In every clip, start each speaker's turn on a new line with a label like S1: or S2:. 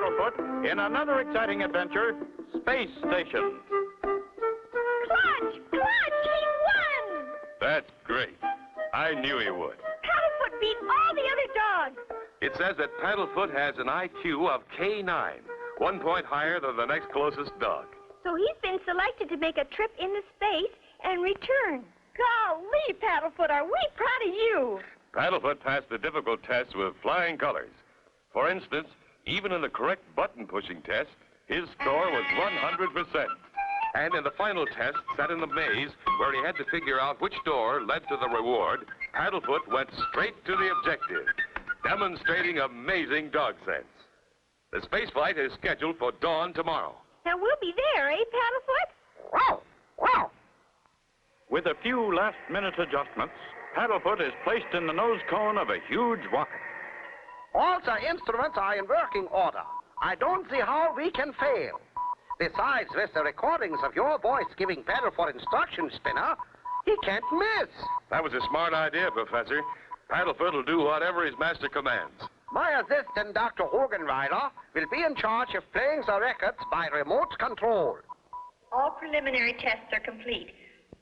S1: Paddlefoot in another exciting adventure, Space Station.
S2: Clutch! Clutch! He won!
S3: That's great. I knew he would.
S2: Paddlefoot beat all the other dogs.
S3: It says that Paddlefoot has an IQ of K9, 1 point higher than the next closest dog.
S2: So he's been selected to make a trip into space and return. Golly, Paddlefoot, are we proud of you?
S3: Paddlefoot passed the difficult tests with flying colors. For instance, even in the correct button-pushing test, his score was 100%. And in the final test, set in the maze, where he had to figure out which door led to the reward, Paddlefoot went straight to the objective, demonstrating amazing dog sense. The space flight is scheduled for dawn tomorrow.
S2: And we'll be there, eh, Paddlefoot?
S1: Wow! Wow! With a few last-minute adjustments, Paddlefoot is placed in the nose cone of a huge rocket.
S4: All the instruments are in working order. I don't see how we can fail. Besides, with the recordings of your voice giving Paddlefoot instructions, Spinner, he can't miss.
S3: That was a smart idea, Professor. Paddlefoot will do whatever his master commands.
S4: My assistant, Dr. Hogenrider, will be in charge of playing the records by remote control.
S5: All preliminary tests are complete.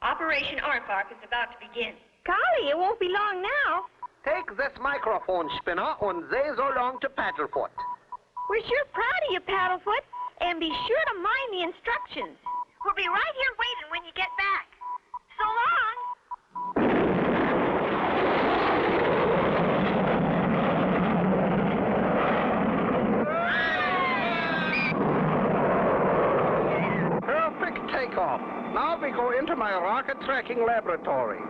S5: Operation Aardvark is about to begin.
S2: Golly, it won't be long now.
S4: Take this microphone, Spinner, and say so long to Paddlefoot.
S2: We're sure proud of you, Paddlefoot. And be sure to mind the instructions.
S5: We'll be right here waiting when you get back. So long.
S4: Perfect takeoff. Now we go into my rocket tracking laboratory.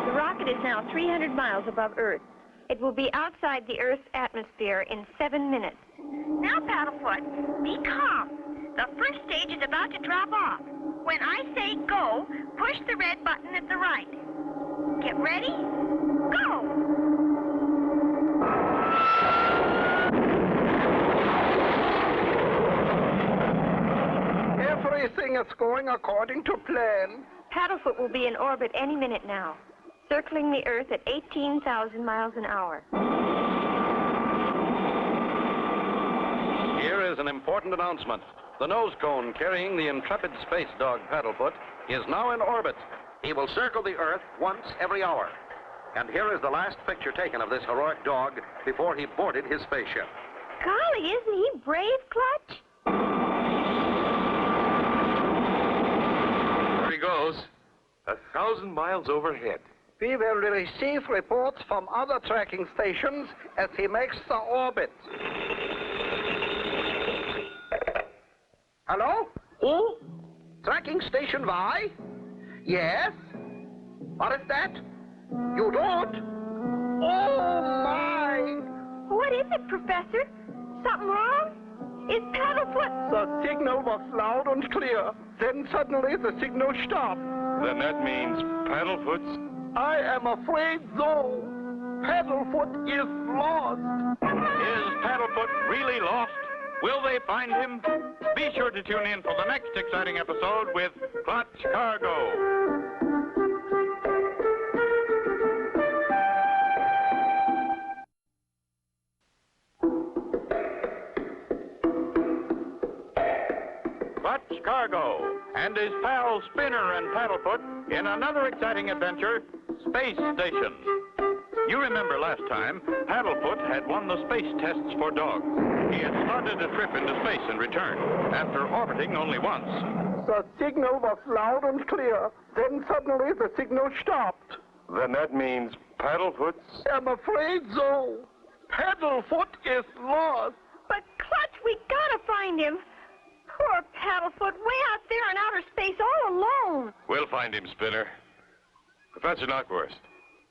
S2: The rocket is now 300 miles above Earth. It will be outside the Earth's atmosphere in 7 minutes.
S5: Now, Paddlefoot, be calm. The first stage is about to drop off. When I say go, push the red button at the right. Get ready? Go!
S4: Everything is going according to plan.
S2: Paddlefoot will be in orbit any minute now, circling the Earth at 18,000 miles an hour.
S1: Here is an important announcement. The nose cone carrying the intrepid space dog Paddlefoot is now in orbit. He will circle the Earth once every hour. And here is the last picture taken of this heroic dog before he boarded his spaceship.
S2: Golly, isn't he brave, Clutch?
S3: There he goes, 1,000 miles overhead.
S4: We will receive reports from other tracking stations as he makes the orbit. Hello? Who? Tracking station Y? Yes? What is that? You don't? Oh, my!
S2: What is it, Professor? Something wrong? Is Paddlefoot...
S4: The signal was loud and clear. Then suddenly the signal stopped.
S3: Then that means Paddlefoot's...
S4: I am afraid so. Paddlefoot is lost.
S1: Is Paddlefoot really lost? Will they find him? Be sure to tune in for the next exciting episode with Clutch Cargo. Clutch Cargo and his pals Spinner and Paddlefoot in another exciting adventure, Space Station. You remember last time, Paddlefoot had won the space tests for dogs. He had started a trip into space and returned, after orbiting only once.
S4: The signal was loud and clear. Then suddenly the signal stopped.
S3: Then that means Paddlefoot's...
S4: I'm afraid so. Paddlefoot is lost.
S2: But, Clutch, we gotta find him. Poor Paddlefoot, way out there in outer space all alone.
S3: We'll find him, Spinner. Professor Knockwurst,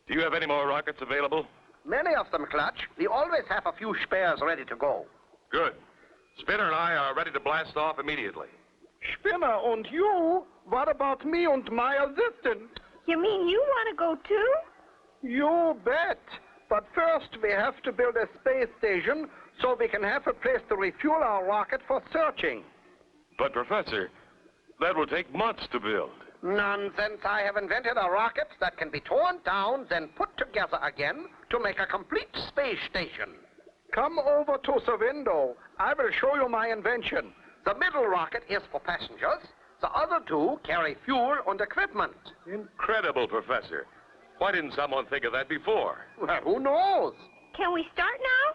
S3: do you have any more rockets available?
S4: Many of them, Clutch. We always have a few spares ready to go.
S3: Good. Spinner and I are ready to blast off immediately.
S4: Spinner, and you? What about me and my assistant?
S2: You mean you want to go too?
S4: You bet. But first we have to build a space station so we can have a place to refuel our rocket for searching.
S3: But, Professor, that will take months to build.
S4: Nonsense. I have invented a rocket that can be torn down, then put together again to make a complete space station. Come over to the window. I will show you my invention. The middle rocket is for passengers. The other two carry fuel and equipment.
S3: Incredible, Professor. Why didn't someone think of that before?
S4: Well, who knows?
S2: Can we start now?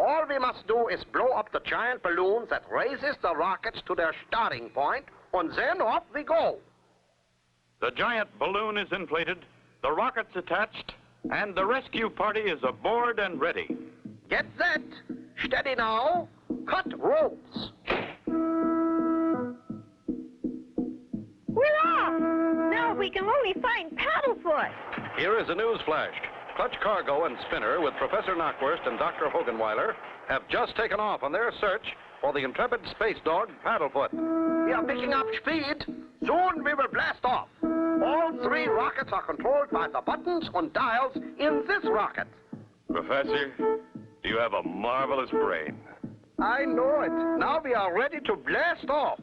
S4: All we must do is blow up the giant balloon that raises the rockets to their starting point, and then off we go.
S1: The giant balloon is inflated, the rockets attached, and the rescue party is aboard and ready.
S4: Get set. Steady now. Cut ropes.
S2: We're off! Now if we can only find Paddlefoot.
S6: Here is a news flash. Clutch Cargo and Spinner with Professor Knockwurst and Dr. Hogenweiler have just taken off on their search for the intrepid space dog, Paddlefoot.
S4: We are picking up speed. Soon we will blast off. All three rockets are controlled by the buttons and dials in this rocket.
S3: Professor, you have a marvelous brain.
S4: I know it. Now we are ready to blast off.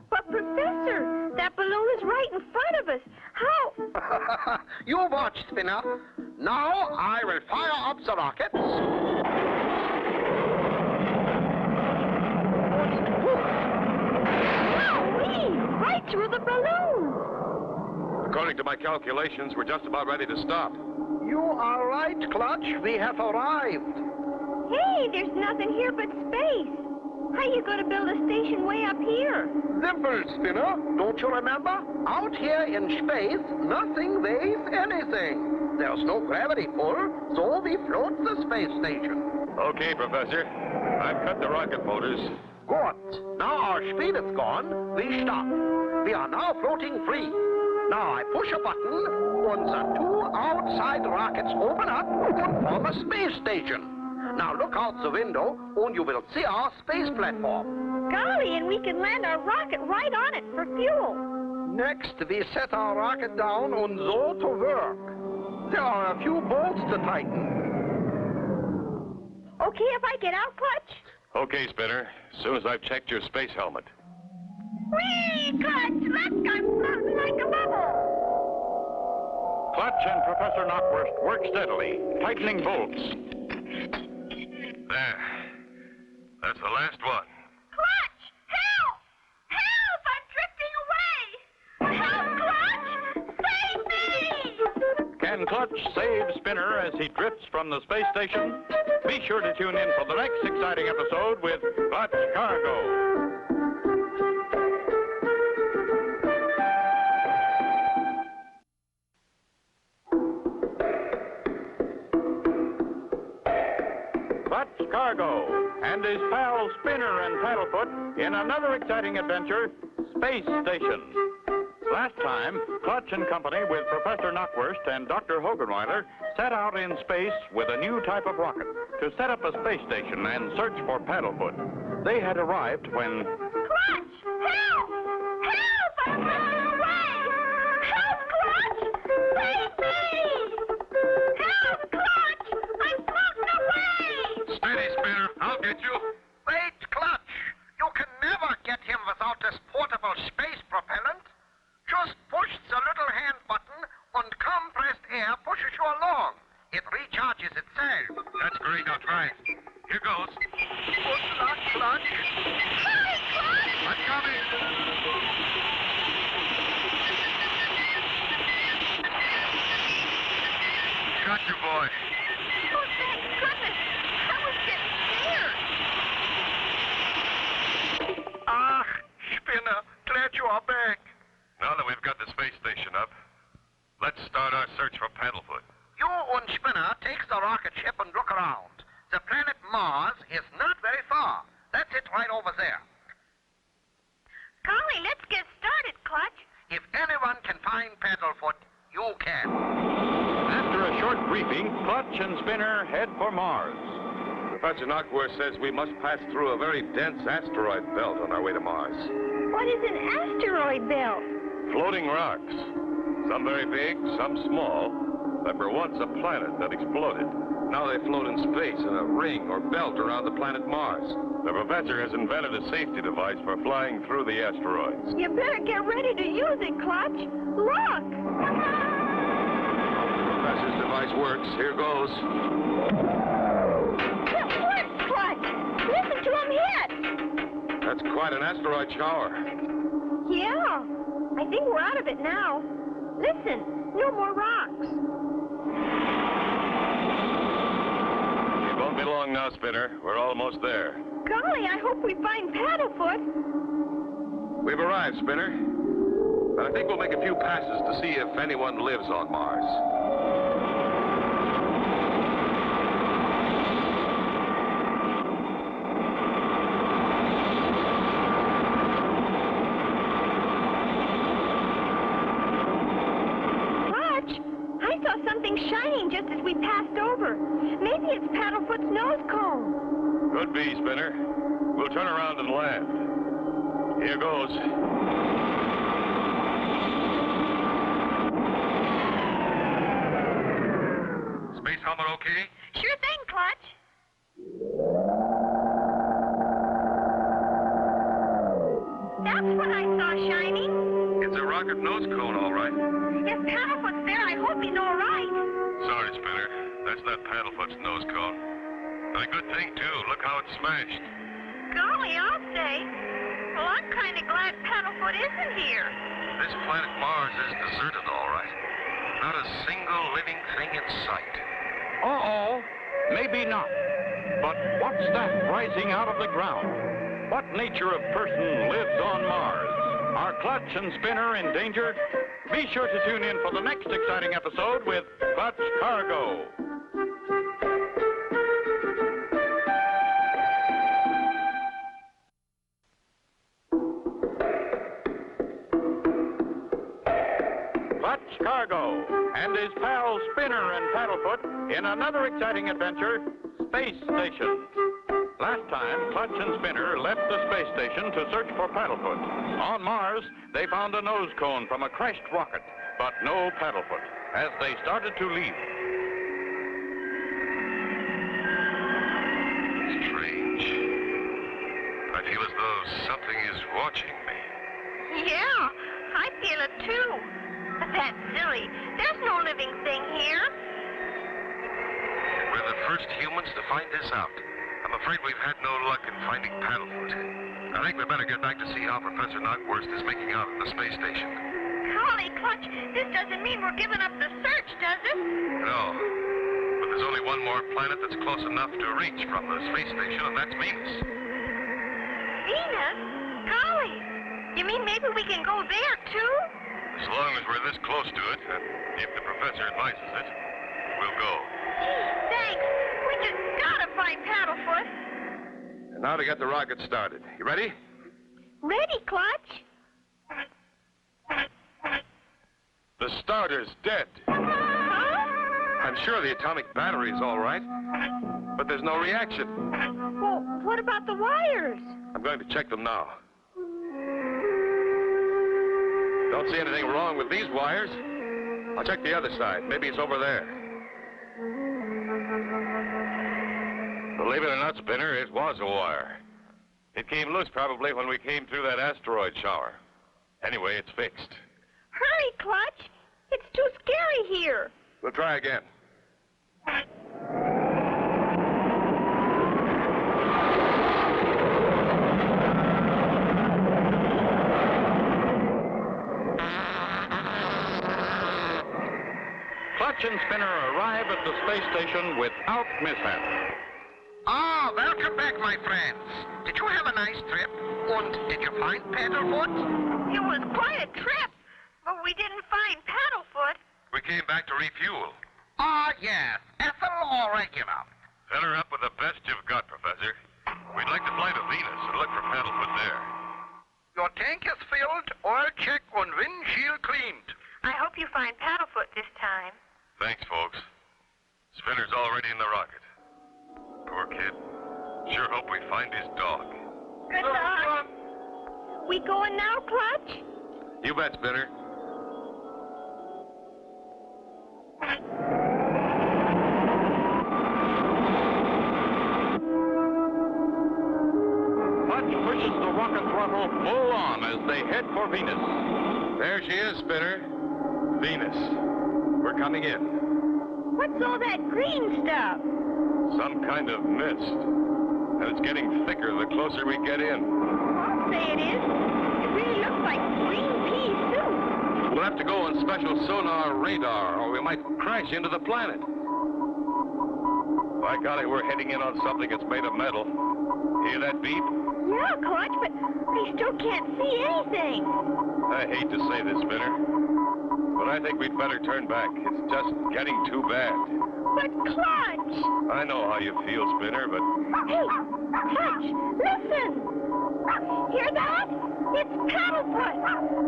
S2: But, Professor, that balloon is right in front of us. How?
S4: You watch, Spinner. Now I will fire up the rockets.
S2: Golly! Right through the balloon.
S3: According to my calculations, we're just about ready to stop.
S4: You are right, Clutch. We have arrived.
S2: Hey, there's nothing here but space. How you going to build a station way up here?
S4: Simple, Spinner. Don't you remember? Out here in space, nothing weighs anything. There's no gravity pull, so we float the space station.
S3: Okay, Professor. I've cut the rocket motors.
S4: Good. Now our speed is gone, we stop. We are now floating free. Now I push a button, and the two outside rockets open up and form a space station. Now look out the window, and you will see our space platform.
S2: Golly, and we can land our rocket right on it for fuel.
S4: Next, we set our rocket down and go to work. There are a few bolts to tighten.
S2: Okay if I get out, Clutch?
S3: Okay, Spinner. As soon as I've checked your space helmet.
S5: Whee, Clutch! Look, I'm floating like a bubble.
S1: Clutch and Professor Knockwurst work steadily, tightening bolts.
S3: There. That's the last one.
S5: Clutch! Help! Help! I'm drifting away! Help, Clutch! Save me!
S1: Can Clutch save Spinner as he drifts from the space station? Be sure to tune in for the next exciting episode with Clutch Cargo. Clutch Cargo and his pals Spinner and Paddlefoot in another exciting adventure, Space Station. Last time, Clutch and Company with Professor Knockwurst and Dr. Hogenweiler set out in space with a new type of rocket to set up a space station and search for Paddlefoot. They had arrived when...
S5: Clutch! Help! Help! I'm running away! Help, Clutch! Save me! Help, Clutch! I'm floating away!
S3: Steady, Spinner. I'll get you.
S4: Wait, Clutch. You can never get him without this portable space propellant. Just push the little hand button and compressed air pushes you along. It recharges itself.
S3: That's great. I'll try. Here goes.
S4: Good luck, Clutch.
S5: Hurry, Clutch!
S3: I'm coming. Got you, boy.
S5: Oh, thank goodness! I was getting scared.
S4: Ah, Spinner, glad you are back.
S3: Now that we've got the space station up, let's start our search for Paddlefoot.
S4: You and Spinner take the rocket ship and look around. The planet Mars is not very far. That's it right over there.
S5: Golly, let's get started, Clutch.
S4: If anyone can find Paddlefoot, you can.
S1: After a short briefing, Clutch and Spinner head for Mars.
S3: Professor Knockwurst says we must pass through a very dense asteroid belt on our way to Mars.
S2: What is an asteroid belt?
S3: Floating rocks. Some very big, some small, that were once a planet that exploded. Now they float in space in a ring or belt around the planet Mars. The professor has invented a safety device for flying through the asteroids.
S2: You better get ready to use it, Clutch. Look!
S3: The professor's device works. Here goes.
S2: It works,
S3: That's quite an asteroid shower.
S2: Yeah. I think we're out of it now. Listen, no more rocks.
S3: It won't be long now, Spinner. We're almost there.
S2: Golly, I hope we find Paddlefoot.
S3: We've arrived, Spinner. But I think we'll make a few passes to see if anyone lives on Mars.
S2: Clutch, I saw something shining just as we passed over. Maybe it's Paddlefoot's nose cone.
S3: Could be, Spinner. We'll turn around and land. Here goes. Space helmet okay?
S5: Sure thing, Clutch. That's what I saw shining.
S3: It's a rocket nose cone, all right.
S5: If Paddlefoot's there, I hope he's all right.
S3: Sorry, Spinner. That's not Paddlefoot's nose cone. And a good thing, too. Look how it's smashed.
S5: Golly, I'll say. Well, I'm kind of glad Paddlefoot isn't here.
S3: This planet Mars is deserted, all right. Not a single living thing in sight.
S1: Uh-oh. Maybe not. But what's that rising out of the ground? What nature of person lives on Mars? Are Clutch and Spinner in danger? Be sure to tune in for the next exciting episode with Clutch Cargo. Clutch Cargo and his pals Spinner and Paddlefoot in another exciting adventure, Space Station. Last time, Clutch and Spinner left the space station to search for Paddlefoot. On Mars, they found a nose cone from a crashed rocket, but no Paddlefoot as they started to leave.
S3: Strange. I feel as though something is watching me.
S5: Yeah, I feel it too. But that's silly. There's no living thing here.
S3: We're the first humans to find this out. I'm afraid we've had no luck in finding Paddlefoot. I think we better get back to see how Professor Knockwurst is making out at the space station.
S5: Golly, Clutch, this doesn't mean we're giving up the search, does it?
S3: No. But there's only one more planet that's close enough to reach from the space station, and that's Venus.
S5: Venus? Golly, you mean maybe we can go there, too?
S3: As long as we're this close to it, and if the professor advises it, we'll go.
S5: Gee, thanks. We just gotta find Paddlefoot.
S3: And now to get the rocket started. You ready?
S2: Ready, Clutch?
S3: The starter's dead. I'm sure the atomic battery's all right, but there's no reaction.
S2: Well, what about the wires?
S3: I'm going to check them now. Don't see anything wrong with these wires. I'll check the other side. Maybe it's over there. Believe it or not, Spinner, it was a wire. It came loose probably when we came through that asteroid shower. Anyway, it's fixed.
S2: Hurry, Clutch. It's too scary here.
S3: We'll try again.
S1: Clutch and Spinner arrive at the space station without mishap.
S4: Ah, welcome back, my friends. Did you have a nice trip? And did you find Paddlefoot?
S5: It was quite a trip, but we didn't find Paddlefoot.
S3: We came back to refuel.
S4: Ah, yes. Ethyl or regular?
S3: Fill her up with the best you've got, Professor. We'd like to fly to Venus and look for Paddlefoot there.
S4: Your tank is filled, oil check, and windshield cleaned.
S5: I hope you find Paddlefoot this time.
S3: Thanks, folks. Spinner's already in the rocket. Poor kid. Sure hope we find his dog.
S5: Good luck.
S2: We going now, Clutch?
S3: You bet, Spinner.
S1: Clutch pushes the rocket throttle full on as they head for Venus.
S3: There she is, Spinner. Venus. We're coming in.
S2: What's all that green stuff?
S3: Some kind of mist. And it's getting thicker the closer we get in.
S2: I'll say it is. It really looks like green pea soup.
S3: We'll have to go on special sonar radar, or we might crash into the planet. By golly, we're heading in on something that's made of metal. Hear that beep?
S2: Yeah, Clutch, but I still can't see anything.
S3: I hate to say this, Spinner, but I think we'd better turn back. It's just getting too bad.
S2: But Clutch!
S3: I know how you feel, Spinner, but...
S2: Hey, Clutch, listen! Hear that? It's Paddlefoot!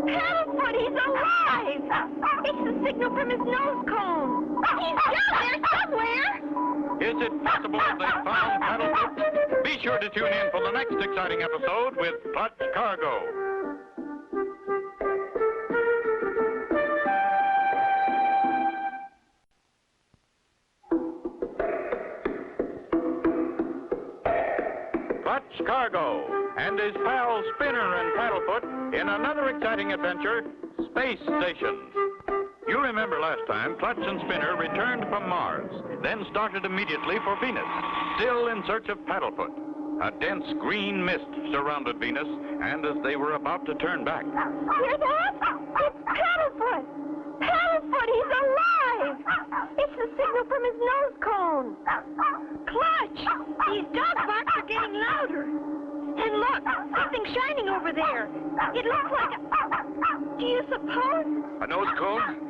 S2: Paddlefoot, he's alive! It's the signal from his nose cone! He's down there somewhere!
S1: Is it possible they found Paddlefoot? Be sure to tune in for the next exciting episode with Clutch Cargo. Clutch Cargo and his pals Spinner and Paddlefoot in another exciting adventure, Space Station. You remember last time, Clutch and Spinner returned from Mars, then started immediately for Venus, still in search of Paddlefoot. A dense green mist surrounded Venus, and as they were about to turn back...
S2: Hear that? It's Paddlefoot! Paddlefoot, he's alive! It's the signal from his nose cone. Clutch! These dog barks are getting louder. And look, something shining over there. It looks like a... Do you suppose?
S3: A nose cone?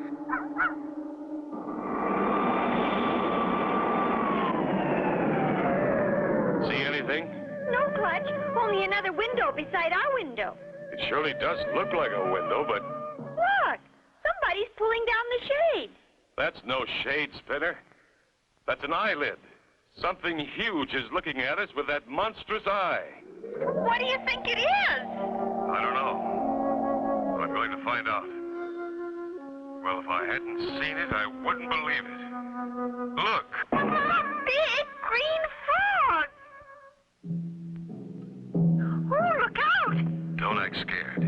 S3: See anything?
S2: No, Clutch. Only another window beside our window.
S3: It surely does look like a window, but
S2: Look! Somebody's pulling down the shade.
S3: that's no shade, Spinner. That's an eyelid. Something huge is looking at us with that monstrous eye.
S5: What do you think it is?
S3: I don't know. But I'm going to find out. Well, if I hadn't seen it, I wouldn't believe it. Look!
S5: A big green frog. Oh, look out!
S3: Don't act scared.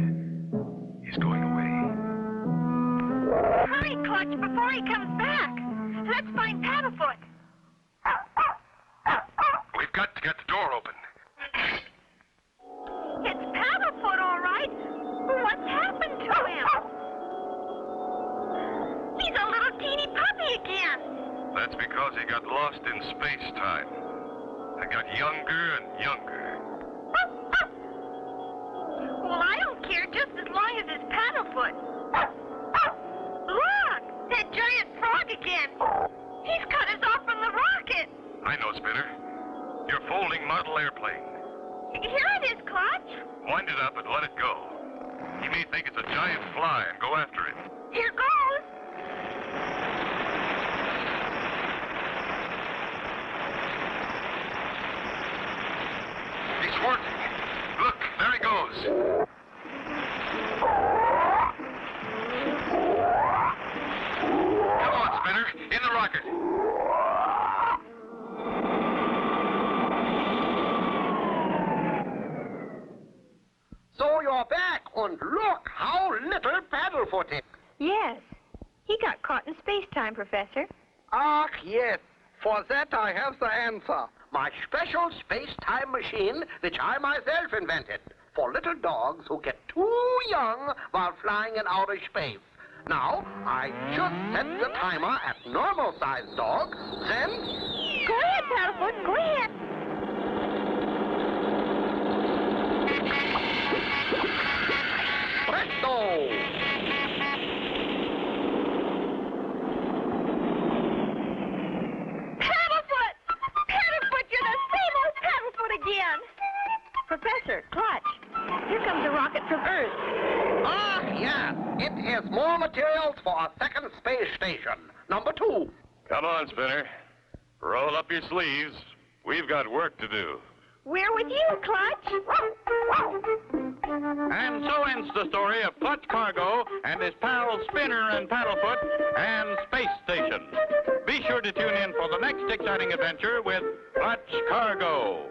S3: He's going away.
S5: Hurry, Clutch, before he comes back. Let's find Paddlefoot.
S3: We've got to get the door open.
S5: It's Paddlefoot, all right. What's happened to him? He's a little teeny puppy again.
S3: That's because he got lost in space-time. And got younger and younger.
S5: Well, I don't care just as long as it's Paddlefoot. Look, that giant frog again. He's cut us off from the rocket.
S3: I know, Spinner. Your folding model airplane.
S5: Here it is, Clutch.
S3: Wind it up and let it go. He may think it's a giant fly and go after it.
S5: Here goes.
S3: He's working. Look, there he goes. Come on, Spinner. In the rocket.
S4: So you're back, and look how little Paddlefoot is.
S2: Yes. He got caught in space-time, Professor.
S4: Ah, yes. For that I have the answer. My special space-time machine, which I myself invented. For little dogs who get too young while flying in outer space. Now, I just set the timer at normal-sized dog, then...
S2: Go ahead, Paddlefoot. Go ahead.
S4: Presto!
S2: Paddlefoot! Paddlefoot, you're the same old Paddlefoot again. Professor, Clutch, here comes a rocket from Earth.
S4: Ah, yes. It is more materials for a second space station. Number 2.
S3: Come on, Spinner. Roll up your sleeves. We've got work to do.
S2: We're with you, Clutch.
S1: And so ends the story of Clutch Cargo and his pals Spinner and Paddlefoot and Space Station. Be sure to tune in for the next exciting adventure with Clutch Cargo.